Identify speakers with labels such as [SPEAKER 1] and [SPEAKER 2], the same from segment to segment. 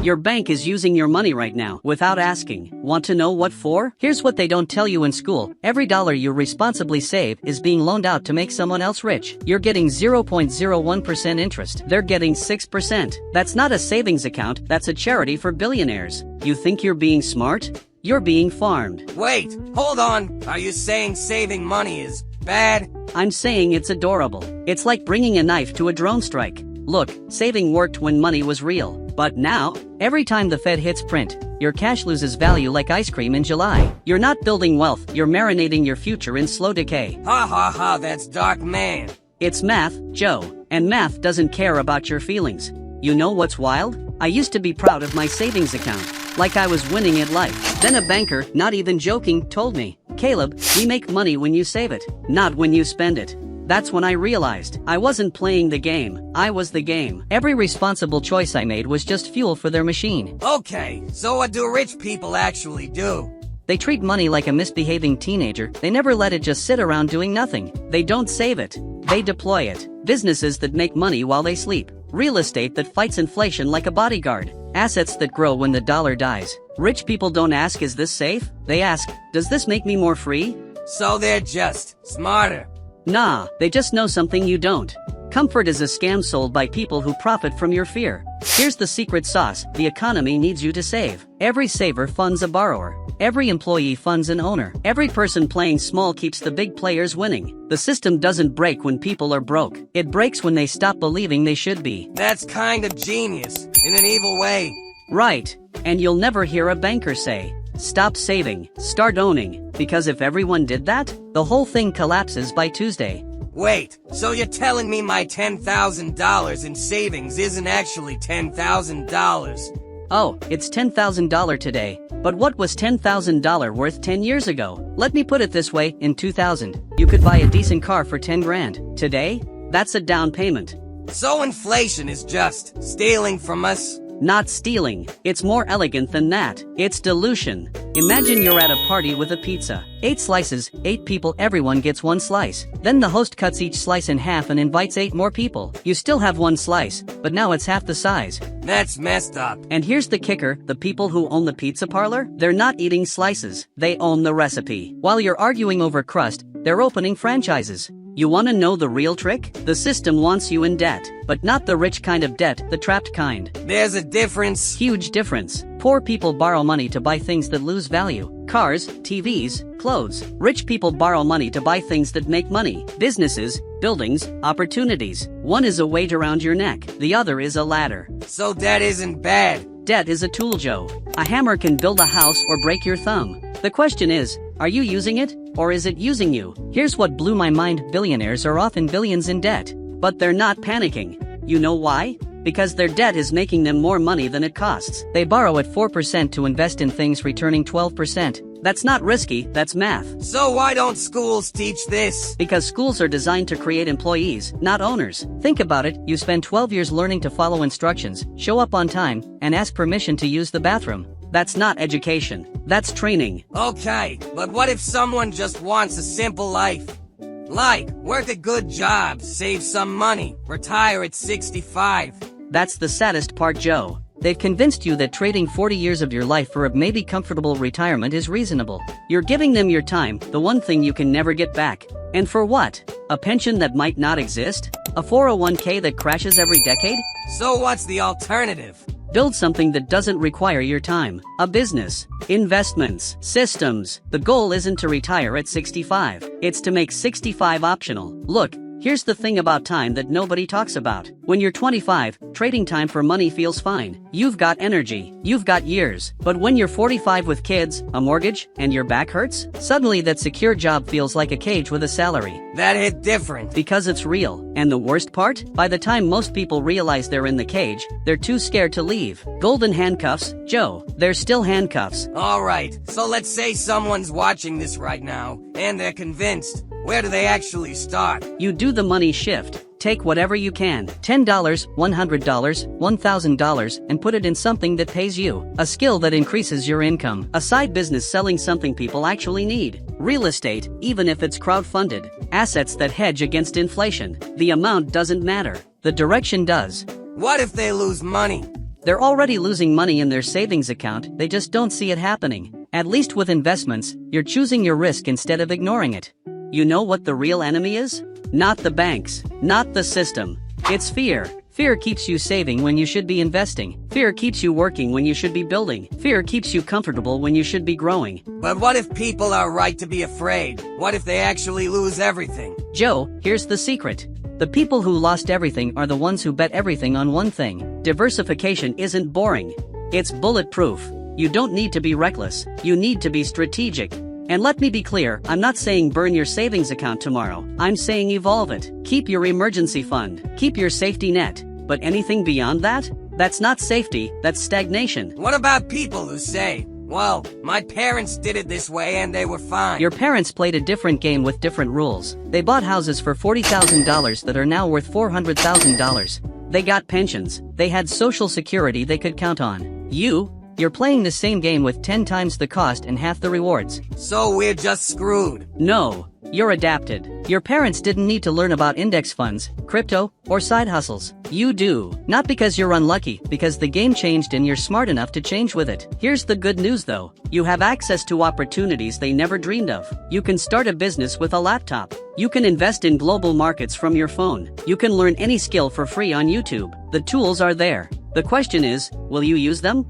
[SPEAKER 1] Your bank is using your money right now without asking. Want to know what for? Here's what they don't tell you in school. Every dollar you responsibly save is being loaned out to make someone else rich. You're getting 0.01% interest. They're getting 6%. That's not a savings account, that's a charity for billionaires. You think you're being smart? You're being farmed.
[SPEAKER 2] Wait, hold on. Are you saying saving money is bad?
[SPEAKER 1] I'm saying it's adorable. It's like bringing a knife to a drone strike. Look, saving worked when money was real. But now, every time the Fed hits print, your cash loses value like ice cream in July. You're not building wealth, you're marinating your future in slow decay.
[SPEAKER 2] Ha ha ha, that's dark, man.
[SPEAKER 1] It's math, Joe, and math doesn't care about your feelings. You know what's wild? I used to be proud of my savings account, like I was winning at life. Then a banker, not even joking, told me, "Caleb, we make money when you save it, not when you spend it." That's when I realized I wasn't playing the game, I was the game. Every responsible choice I made was just fuel for their machine.
[SPEAKER 2] Okay, so what do rich people actually do?
[SPEAKER 1] They treat money like a misbehaving teenager. They never let it just sit around doing nothing. They don't save it. They deploy it. Businesses that make money while they sleep. Real estate that fights inflation like a bodyguard. Assets that grow when the dollar dies. Rich people don't ask, is this safe? They ask, does this make me more free?
[SPEAKER 2] So they're just smarter.
[SPEAKER 1] Nah, they just know something you don't. Comfort is a scam sold by people who profit from your fear. Here's the secret sauce: the economy needs you to save. Every saver funds a borrower. Every employee funds an owner. Every person playing small keeps the big players winning. The system doesn't break when people are broke. It breaks when they stop believing they should be.
[SPEAKER 2] That's kind of genius, in an evil way.
[SPEAKER 1] Right. And you'll never hear a banker say, stop saving, start owning, because if everyone did that, the whole thing collapses by Tuesday.
[SPEAKER 2] Wait, so you're telling me my $10,000 in savings isn't actually $10,000?
[SPEAKER 1] Oh, it's $10,000 today. But what was $10,000 worth 10 years ago? Let me put it this way, in 2000, you could buy a decent car for 10 grand. Today, that's a down payment.
[SPEAKER 2] So inflation is just stealing from us?
[SPEAKER 1] Not stealing, it's more elegant than that. It's dilution. Imagine you're at a party with a pizza. 8 slices, 8 people, everyone gets 1 slice. Then the host cuts each slice in half and invites 8 more people. You still have 1 slice, but now it's half the size.
[SPEAKER 2] That's messed up.
[SPEAKER 1] And here's the kicker, the people who own the pizza parlor, they're not eating slices, they own the recipe. While you're arguing over crust, they're opening franchises. You wanna know the real trick? The system wants you in debt, but not the rich kind of debt, the trapped kind.
[SPEAKER 2] There's a difference.
[SPEAKER 1] Huge difference. Poor people borrow money to buy things that lose value. Cars, TVs, clothes. Rich people borrow money to buy things that make money. Businesses, buildings, opportunities. One is a weight around your neck, the other is a ladder.
[SPEAKER 2] So debt isn't bad.
[SPEAKER 1] Debt is a tool, Joe. A hammer can build a house or break your thumb. The question is, are you using it, or is it using you? Here's what blew my mind: billionaires are often billions in debt. But they're not panicking. You know why? Because their debt is making them more money than it costs. They borrow at 4% to invest in things returning 12%. That's not risky, that's math.
[SPEAKER 2] So why don't schools teach this?
[SPEAKER 1] Because schools are designed to create employees, not owners. Think about it, you spend 12 years learning to follow instructions, show up on time, and ask permission to use the bathroom. That's not education, that's training.
[SPEAKER 2] Okay, but what if someone just wants a simple life? Like, work a good job, save some money, retire at 65.
[SPEAKER 1] That's the saddest part, Joe. They've convinced you that trading 40 years of your life for a maybe comfortable retirement is reasonable. You're giving them your time, the one thing you can never get back. And for what? A pension that might not exist? A 401k that crashes every decade?
[SPEAKER 2] So what's the alternative?
[SPEAKER 1] Build something that doesn't require your time. A business, investments, systems. The goal isn't to retire at 65. It's to make 65 optional. Look, here's the thing about time that nobody talks about. When you're 25, trading time for money feels fine. You've got energy, you've got years. But when you're 45 with kids, a mortgage, and your back hurts, suddenly that secure job feels like a cage with a salary.
[SPEAKER 2] That hit different.
[SPEAKER 1] Because it's real. And the worst part? By the time most people realize they're in the cage, they're too scared to leave. Golden handcuffs, Joe, they're still handcuffs.
[SPEAKER 2] Alright, so let's say someone's watching this right now, and they're convinced. Where do they actually start?
[SPEAKER 1] You do the money shift. Take whatever you can, $10, $100, $1,000, and put it in something that pays you. A skill that increases your income. A side business selling something people actually need. Real estate, even if it's crowdfunded. Assets that hedge against inflation. The amount doesn't matter. The direction does.
[SPEAKER 2] What if they lose money?
[SPEAKER 1] They're already losing money in their savings account, they just don't see it happening. At least with investments, you're choosing your risk instead of ignoring it. You know what the real enemy is? Not the banks, not the system. It's fear. Fear keeps you saving when you should be investing. Fear keeps you working when you should be building. Fear keeps you comfortable when you should be growing.
[SPEAKER 2] But what if people are right to be afraid? What if they actually lose everything?
[SPEAKER 1] Joe, here's the secret. The people who lost everything are the ones who bet everything on one thing. Diversification isn't boring. It's bulletproof. You don't need to be reckless. You need to be strategic. And let me be clear, I'm not saying burn your savings account tomorrow. I'm saying evolve it. Keep your emergency fund. Keep your safety net. But anything beyond that? That's not safety, that's stagnation.
[SPEAKER 2] What about people who say, well, my parents did it this way and they were fine?
[SPEAKER 1] Your parents played a different game with different rules. They bought houses for $40,000 that are now worth $400,000. They got pensions. They had social security they could count on. You're playing the same game with 10 times the cost and half the rewards.
[SPEAKER 2] So we're just screwed.
[SPEAKER 1] No, you're adapted. Your parents didn't need to learn about index funds, crypto, or side hustles. You do. Not because you're unlucky, because the game changed and you're smart enough to change with it. Here's the good news though. You have access to opportunities they never dreamed of. You can start a business with a laptop. You can invest in global markets from your phone. You can learn any skill for free on YouTube. The tools are there. The question is, will you use them?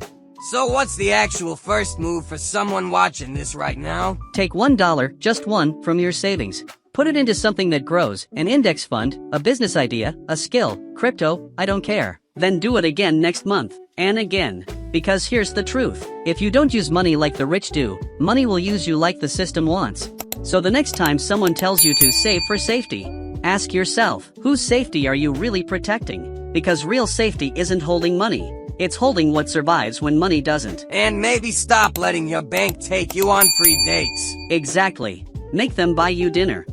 [SPEAKER 2] So what's the actual first move for someone watching this right now?
[SPEAKER 1] Take $1, just one, from your savings. Put it into something that grows, an index fund, a business idea, a skill, crypto, I don't care. Then do it again next month, and again. Because here's the truth. If you don't use money like the rich do, money will use you like the system wants. So the next time someone tells you to save for safety, ask yourself, whose safety are you really protecting? Because real safety isn't holding money. It's holding what survives when money doesn't.
[SPEAKER 2] And maybe stop letting your bank take you on free dates.
[SPEAKER 1] Exactly. Make them buy you dinner.